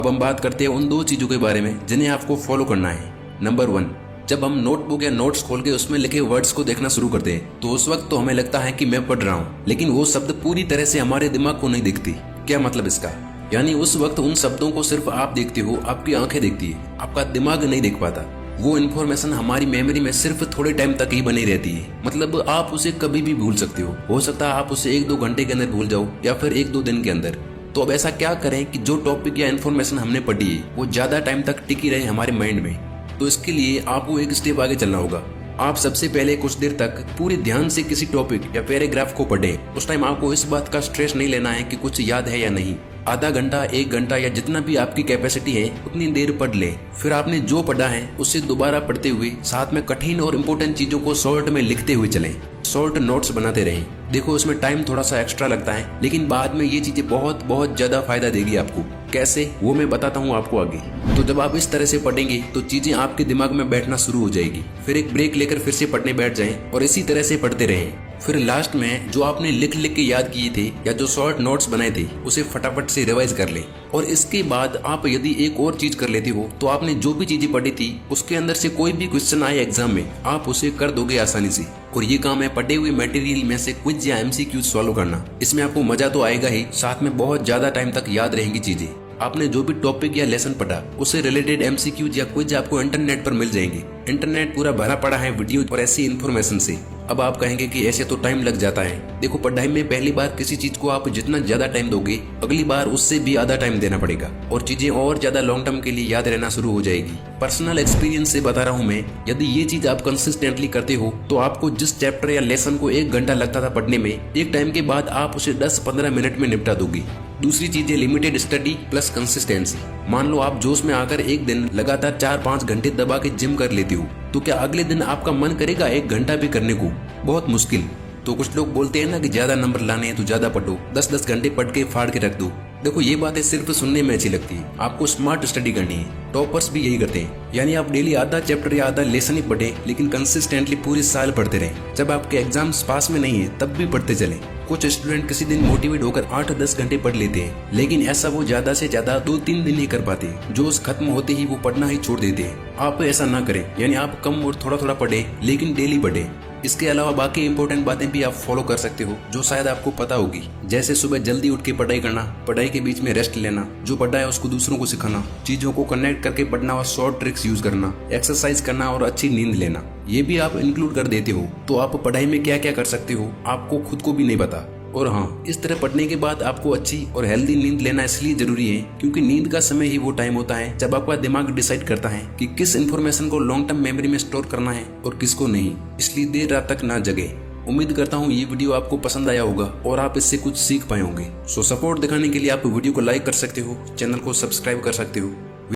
अब हम बात करते हैं उन दो चीजों के बारे में जिन्हें आपको फॉलो करना है। नंबर 1, जब हम नोटबुक या नोट्स खोल के उसमें लिखे वर्ड्स को देखना शुरू करते हैं तो उस वक्त तो हमें लगता है कि मैं पढ़ रहा हूँ, लेकिन वो शब्द पूरी तरह से हमारे दिमाग को नहीं दिखती। क्या मतलब इसका? यानी उस वक्त उन शब्दों को सिर्फ आप देखते हो, आपकी आंखें देखती है, आपका दिमाग नहीं देख पाता। वो इन्फॉर्मेशन हमारी मेमोरी में सिर्फ थोड़े टाइम तक ही बनी रहती है। मतलब आप उसे कभी भी भूल सकते हो सकता है आप उसे 1-2 घंटे के अंदर भूल जाओ या फिर 1-2 दिन के अंदर। तो अब ऐसा क्या करें कि जो टॉपिक या इन्फॉर्मेशन हमने पढ़ी है वो ज्यादा टाइम तक टिकी रहे हमारे माइंड में। तो इसके लिए आपको एक स्टेप आगे चलना होगा। आप सबसे पहले कुछ देर तक पूरे ध्यान से किसी टॉपिक या पैराग्राफ को पढ़ें। उस टाइम आपको इस बात का स्ट्रेस नहीं लेना है कि कुछ याद है या नहीं। आधा घंटा, 1 घंटा या जितना भी आपकी कैपेसिटी है उतनी देर पढ़ ले। फिर आपने जो पढ़ा है उसे दोबारा पढ़ते हुए साथ में कठिन और इम्पोर्टेंट चीजों को शॉर्ट में लिखते हुए चलें। शॉर्ट नोट्स बनाते रहें। देखो उसमें टाइम थोड़ा सा एक्स्ट्रा लगता है, लेकिन बाद में ये चीजें बहुत बहुत ज्यादा फायदा देगी आपको। कैसे, वो मैं बताता हूँ आपको आगे। तो जब आप इस तरह से पढ़ेंगे तो चीजें आपके दिमाग में बैठना शुरू हो जाएगी। फिर एक ब्रेक लेकर फिर से पढ़ने बैठ जाएं और इसी तरह से पढ़ते रहें। फिर लास्ट में जो आपने लिख लिख के याद किए थे या जो शॉर्ट नोट्स बनाए थे उसे फटाफट से रिवाइज कर लें। और इसके बाद आप यदि एक और चीज कर लेते हो तो आपने जो भी चीजें पढ़ी थी उसके अंदर से कोई भी क्वेश्चन आए एग्जाम में आप उसे कर दोगे आसानी से। और ये काम है पढ़े हुए मटेरियल में से क्विज या MCQ सॉल्व करना। इसमें आपको मजा तो आएगा ही, साथ में बहुत ज्यादा टाइम तक याद रहेंगी चीजें। आपने जो भी टॉपिक या लेसन पढ़ा उससे रिलेटेड MCQ या क्विज आपको इंटरनेट पर मिल जाएंगे। इंटरनेट पूरा भरा पड़ा है वीडियो और ऐसी इन्फॉर्मेशन से। अब आप कहेंगे कि ऐसे तो टाइम लग जाता है। देखो, पढ़ाई में पहली बार किसी चीज को आप जितना ज्यादा टाइम दोगे अगली बार उससे भी आधा टाइम देना पड़ेगा और चीजें और ज्यादा लॉन्ग टर्म के लिए याद रहना शुरू हो जाएगी। पर्सनल एक्सपीरियंस से बता रहा हूँ मैं, यदि ये चीज आप कंसिस्टेंटली करते हो तो आपको जिस चैप्टर या लेसन को 1 घंटा लगता था पढ़ने में, एक टाइम के बाद आप उसे 10-15 मिनट में निपटा दोगे। दूसरी चीज है लिमिटेड स्टडी प्लस कंसिस्टेंसी। मान लो आप जोश में आकर एक दिन लगातार 4-5 घंटे दबा के जिम कर लेते हो, तो क्या अगले दिन आपका मन करेगा 1 घंटा भी करने को? बहुत मुश्किल। तो कुछ लोग बोलते हैं ना कि ज्यादा नंबर लाने हैं तो ज्यादा पढ़ो, 10-10 घंटे पढ़ के फाड़ के रख दो। देखो, ये बातें सिर्फ सुनने में अच्छी लगती है, आपको स्मार्ट स्टडी करनी है। टॉपर्स भी यही करते हैं। यानी आप डेली आधा चैप्टर या आधा लेसन ही पढ़े, लेकिन कंसिस्टेंटली पूरे साल पढ़ते रहें। जब आपके एग्जाम्स पास में नहीं है तब भी पढ़ते चलें। कुछ स्टूडेंट किसी दिन मोटिवेट होकर 8-10 घंटे पढ़ लेते हैं, लेकिन ऐसा वो ज्यादा से ज्यादा 2-3 दिन ही कर पाते। जोश खत्म होते ही वो पढ़ना ही छोड़ देते हैं। आप ऐसा ना करें, यानी आप कम और थोड़ा थोड़ा पढ़े, लेकिन डेली पढ़े। इसके अलावा बाकी इंपॉर्टेंट बातें भी आप फॉलो कर सकते हो जो शायद आपको पता होगी। जैसे सुबह जल्दी उठ के पढ़ाई करना, पढ़ाई के बीच में रेस्ट लेना, जो पढ़ा है उसको दूसरों को सिखाना, चीजों को कनेक्ट करके पढ़ना और शॉर्ट ट्रिक्स यूज करना, एक्सरसाइज करना और अच्छी नींद लेना। ये भी आप इंक्लूड कर देते हो तो आप पढ़ाई में क्या क्या कर सकते हो आपको खुद को भी नहीं पता। और हाँ, इस तरह पढ़ने के बाद आपको अच्छी और हेल्दी नींद लेना इसलिए जरूरी है क्योंकि नींद का समय ही वो टाइम होता है जब आपका दिमाग डिसाइड करता है कि किस इन्फॉर्मेशन को लॉन्ग टर्म मेमोरी में स्टोर करना है और किसको नहीं। इसलिए देर रात तक ना जगे। उम्मीद करता हूँ ये वीडियो आपको पसंद आया होगा और आप इससे कुछ सीख पाए होंगे। सो सपोर्ट दिखाने के लिए आप वीडियो को लाइक कर सकते हो, चैनल को सब्सक्राइब कर सकते हो।